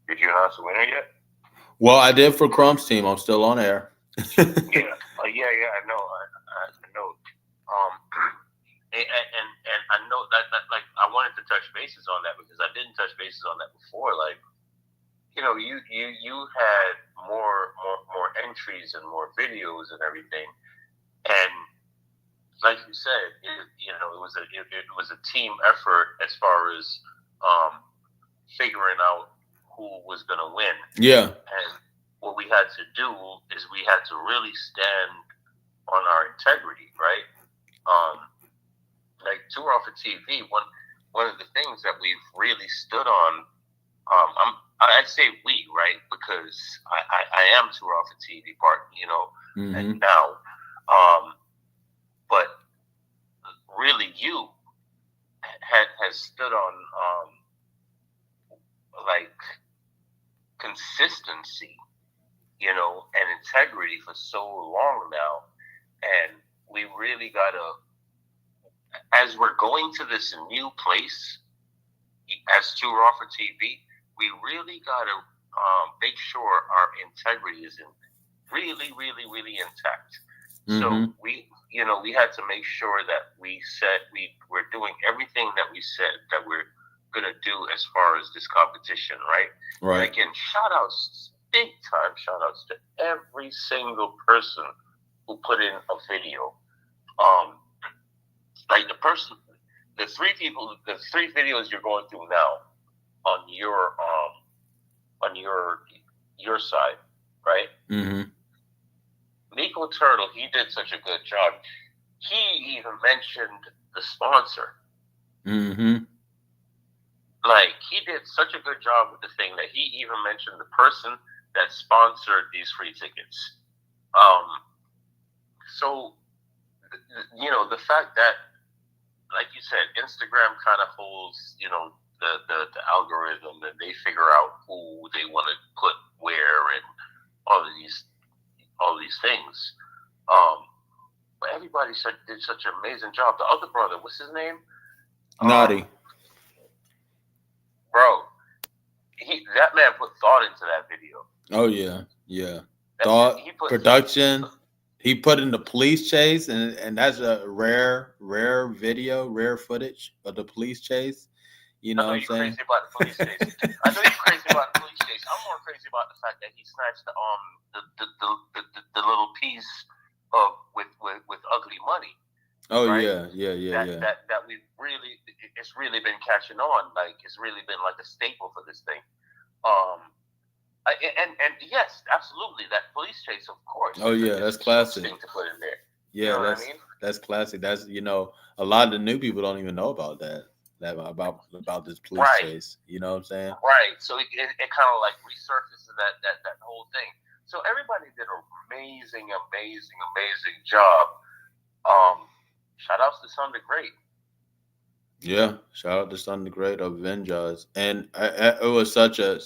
Did you announce the winner yet? Well, I did for Crumb's team. I'm still on air. Yeah, I know. I know. And I know that like I wanted to touch bases on that because I didn't touch bases on that before. Like, you had more entries and more videos and everything, and like you said, it was a team effort as far as figuring out who was going to win. Yeah. And what we had to do is we had to really stand on our integrity, right? Like Tour Off of TV, one of the things that we've really stood on, I'd say we, right? Because I am Tour Off of TV part, and now, but really you has stood on like consistency and integrity for so long now. And we really gotta, as we're going to this new place, as Too Raw for TV, we really gotta make sure our integrity is really, really, really intact. So we had to make sure that we said we're doing everything that we said that we're gonna do as far as this competition, right? Right. And again, big time shout outs to every single person who put in a video. Like the three videos you're going through now on your side, right? Mm-hmm. Mikko Turtle, he did such a good job. He even mentioned the sponsor. Mm-hmm. Like, he did such a good job with the thing that he even mentioned the person that sponsored these free tickets. So, the fact that, like you said, Instagram kind of holds, the algorithm, and they figure out who they want to put where and all these things. But everybody did such an amazing job. The other brother, what's his name? Naughty. Bro, that man put thought into that video. Oh yeah. Thought, production. He put in the police chase, and that's a rare video, rare footage of the police chase. You know what I'm saying? Crazy about the police chase. I know you're crazy about the police chase. I'm more crazy about the fact that he snatched the little piece of with ugly money. Oh right? Yeah. That it's really been catching on. Like, it's really been like a staple for this thing. And yes, absolutely, that police chase, of course. Oh yeah, that's classic. Thing to put in there. Yeah, that's classic. That's a lot of the new people don't even know about that about this police chase. You know what I'm saying? Right. So it kind of like resurfaces that whole thing. So everybody did an amazing job. Shout outs to Son the Great. Yeah, shout out to Son the Great of Vengeance, and it was such a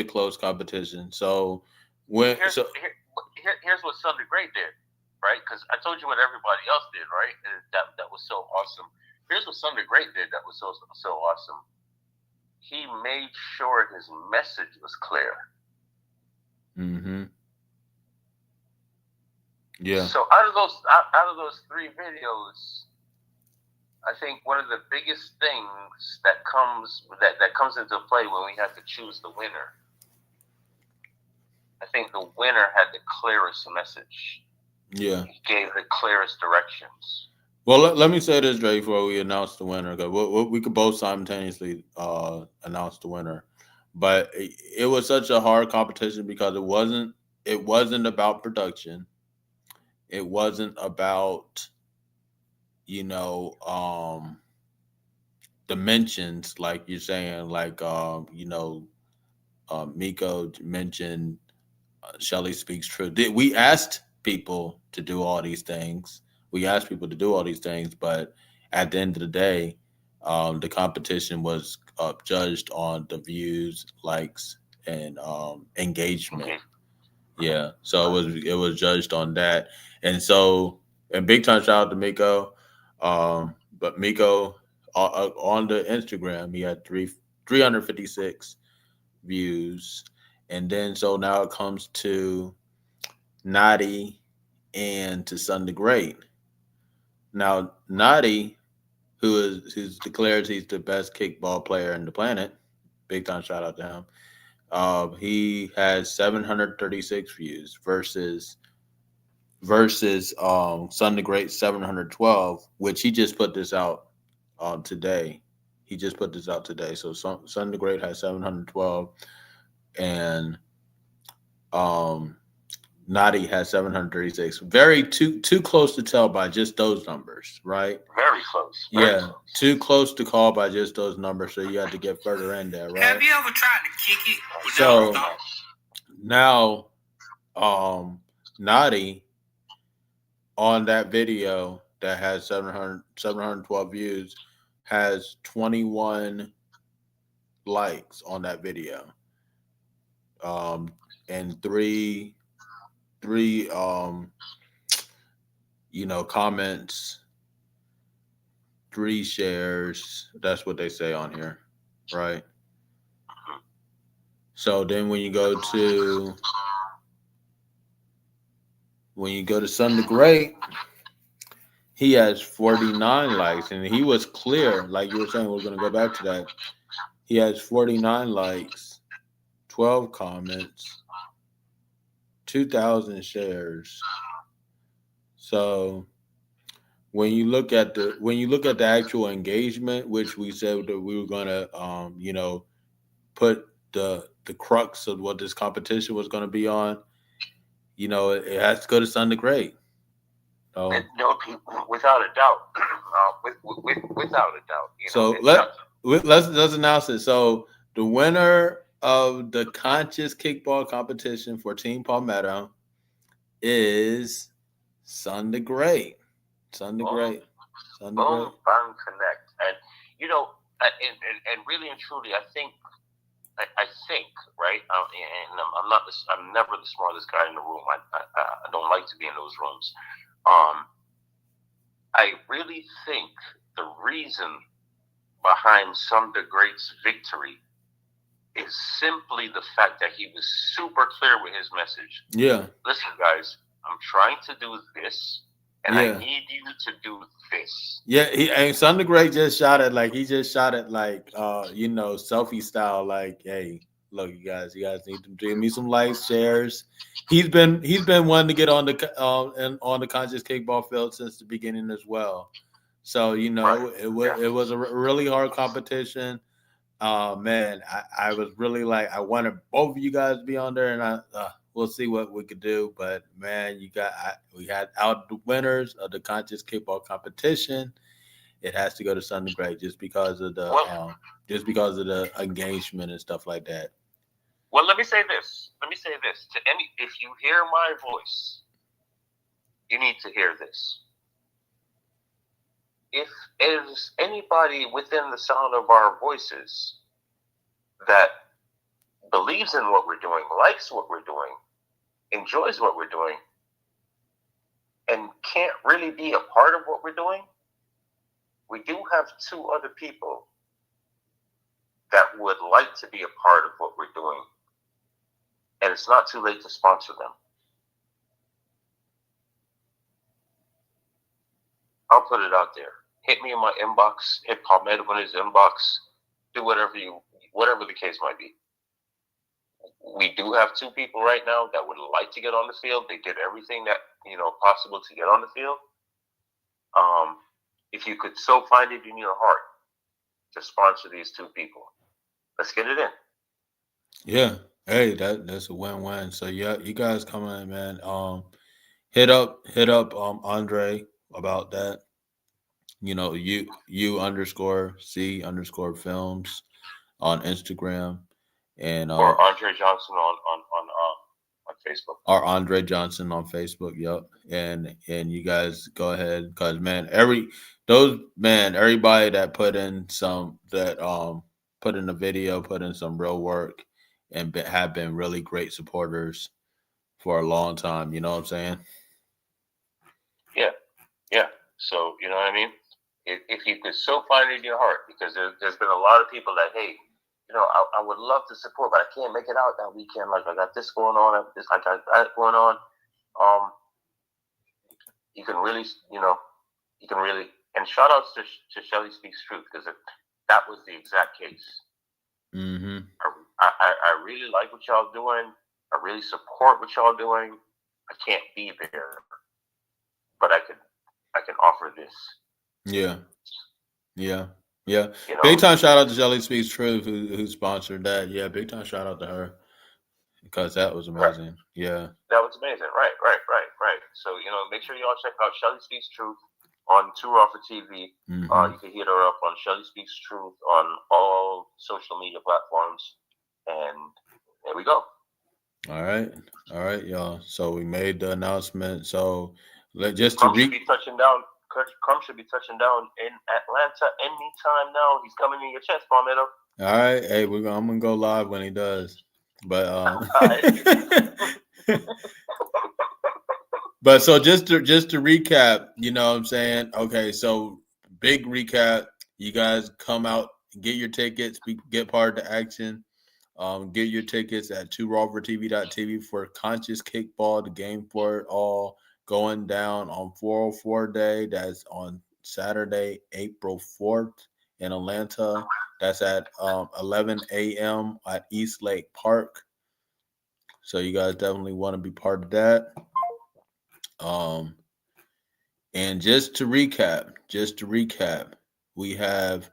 close competition. So here's what Son the Great did, right? Because I told you what everybody else did, right? That was so awesome. Here's what Son the Great did that was so awesome. He made sure his message was clear. Mm-hmm. Yeah. So out of those three videos, I think one of the biggest things that comes into play when we have to choose the winner, I think the winner had the clearest message. Yeah. He gave the clearest directions. Well, let me say this, Dre, before we announce the winner, because we could both simultaneously announce the winner. But it was such a hard competition because it wasn't about production. It wasn't about dimensions, like you're saying, like Mikko mentioned Shelly Speaks Truth. We asked people to do all these things. But at the end of the day, the competition was judged on the views, likes, and engagement. Yeah, so it was judged on that, and big time shout out to Mikko. But Mikko on the Instagram, he had 356 views, and then so now it comes to Naughty and to Son the Great. Now Naughty, who's declared he's the best kickball player in the planet, big time shout out to him. He has 736 views versus Son the Great 712, which he just put this out today. So Son the Great has 712, and Naughty has 736. Very too close to tell by just those numbers, right? Very close. Close. Too close to call by just those numbers, so you have to get further in there, right? Have you ever tried to kick it? So now, Naughty on that video that has 712 views has 21 likes on that video, and 3 comments, 3 shares. That's what they say on here, right? So then when you go to Son the Great, he has 49 likes, and he was clear, like you were saying. We're gonna go back to that. He has 49 likes, 12 comments, 2,000 shares. So when you look at the actual engagement, which we said that we were gonna put the crux of what this competition was gonna be on, it has to go to Son the Great. No, without a doubt, without a doubt. So let's announce it. So the winner of the Conscious Kickball competition for Team Palmetto is Son the Great. Son the Great. Son the Great. Boom, connect. And and really and truly, I think, right? And I'm never the smartest guy in the room. I don't like to be in those rooms. I really think the reason behind Son the Great's victory is simply the fact that he was super clear with his message. Yeah. Listen, guys, I'm trying to do this, and I need you to do this. Yeah, and Son the Great just shot it like selfie style. Like, hey, look, you guys need to give me some likes, shares. He's been wanting to get on the Conscious Kickball field since the beginning as well. So it was a really hard competition. Man, I was really like, I wanted both of you guys to be on there, and we'll see what we could do. But man, we had out the winners of the Conscious Kickball competition. It has to go to Son the Great just because of the engagement and stuff like that. Well, let me say this. If you hear my voice, you need to hear this. If there's anybody within the sound of our voices that believes in what we're doing, likes what we're doing, enjoys what we're doing, and can't really be a part of what we're doing, we do have 2 other people that would like to be a part of what we're doing. And it's not too late to sponsor them. I'll put it out there. Hit me in my inbox. Hit Palmetto in his inbox. Do whatever the case might be. We do have 2 people right now that would like to get on the field. They did everything that possible to get on the field. If you could so find it in your heart to sponsor these 2 people, let's get it in. Yeah. Hey, that's a win-win. So yeah, you guys come in, man. Hit up Andre about that. You _C_films on Instagram, and or Andre Johnson on Facebook. Or Andre Johnson on Facebook. Yep. And you guys go ahead, because everybody that put in the video, put in some real work, and have been really great supporters for a long time. You know what I'm saying? Yeah. So, you know what I mean? If you could so find it in your heart, because there's been a lot of people that, hey, I would love to support, but I can't make it out that weekend. Like, I got this going on, I got that going on. You can really, and shout outs to Shelly Speaks Truth, because that was the exact case. Mm-hmm. I really like what y'all doing. I really support what y'all doing. I can't be there, but I can offer this. Yeah. Big time shout out to Shelly Speaks Truth who sponsored that. Yeah, big time shout out to her, because that was amazing. Right. Yeah, that was amazing. Right. So make sure y'all check out Shelly Speaks Truth on Two Raw for TV. Mm-hmm. You can hit her up on Shelly Speaks Truth on all social media platforms, and there we go. All right, y'all. So we made the announcement. So Crumb should be touching down. Crumb should be touching down in Atlanta anytime now. He's coming in your chest, Palmetto. All right. Hey, I'm gonna go live when he does. But But so just to recap, you know what I'm saying? Okay, so big recap. You guys come out, get your tickets, get part of the action. Get your tickets at 2raw4tv.tv for Conscious Kickball, the game for it all, going down on 404 Day. That's on Saturday, April 4th in Atlanta. That's at 11 a.m. at East Lake Park. So you guys definitely want to be part of that. And just to recap, we have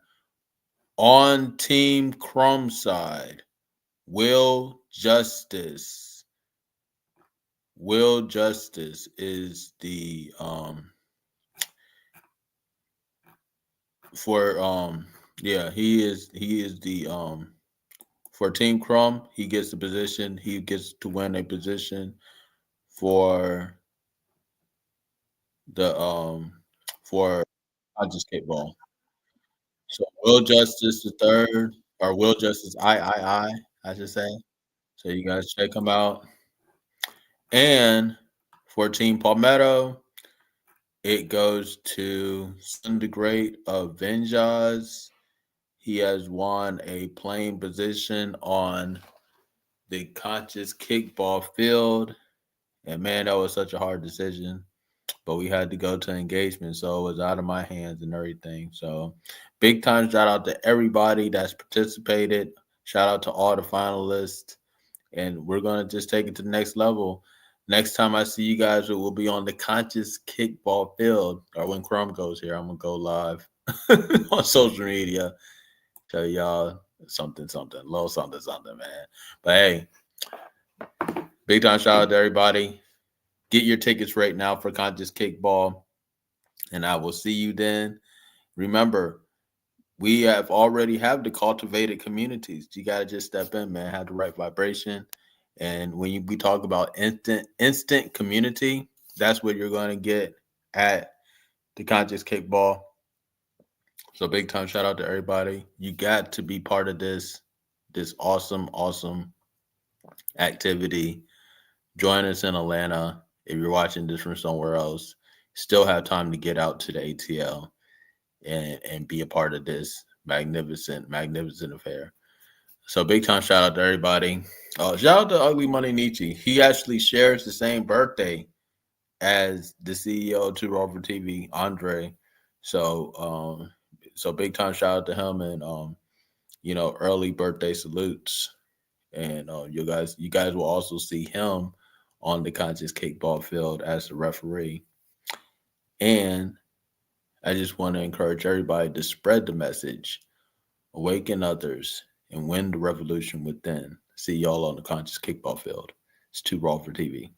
on Team Crumb side, Will Justice. Will Justice is the he is the for Team Crumb, he gets the position, he gets to win a position for the for Konscious Kickball. So Will Justice the third, or Will Justice I should say. So you guys check him out. And for Team Palmetto, it goes to Son the Great of Vengeance. He has won a playing position on the Conscious Kickball field. And man, that was such a hard decision. But we had to go to engagement, so it was out of my hands and everything. So big time shout out to everybody that's participated. Shout out to all the finalists. And we're going to just take it to the next level. Next time I see you guys, it will be on the Conscious Kickball field. Or when Crumb goes here, I'm going to go live on social media. Show y'all something, little something, man. But hey, big time shout out to everybody. Get your tickets right now for Conscious Kickball. And I will see you then. Remember, we have already have the cultivated communities. You got to just step in, man. Have the right vibration. And when we talk about instant community, that's what you're going to get at the Conscious Kickball. So big time shout out to everybody. You got to be part of this awesome activity. Join us in Atlanta. If you're watching this from somewhere else, still have time to get out to the ATL and be a part of this magnificent affair. So big time shout out to everybody. Shout out to Ugly Money Nietzsche. He actually shares the same birthday as the CEO of 2raw4tv, Andre. So big time shout out to him and early birthday salutes. And you guys will also see him on the Conscious Kickball field as the referee. And I just want to encourage everybody to spread the message, awaken others, and win the revolution within. See y'all on the Conscious Kickball field. It's 2raw4tv.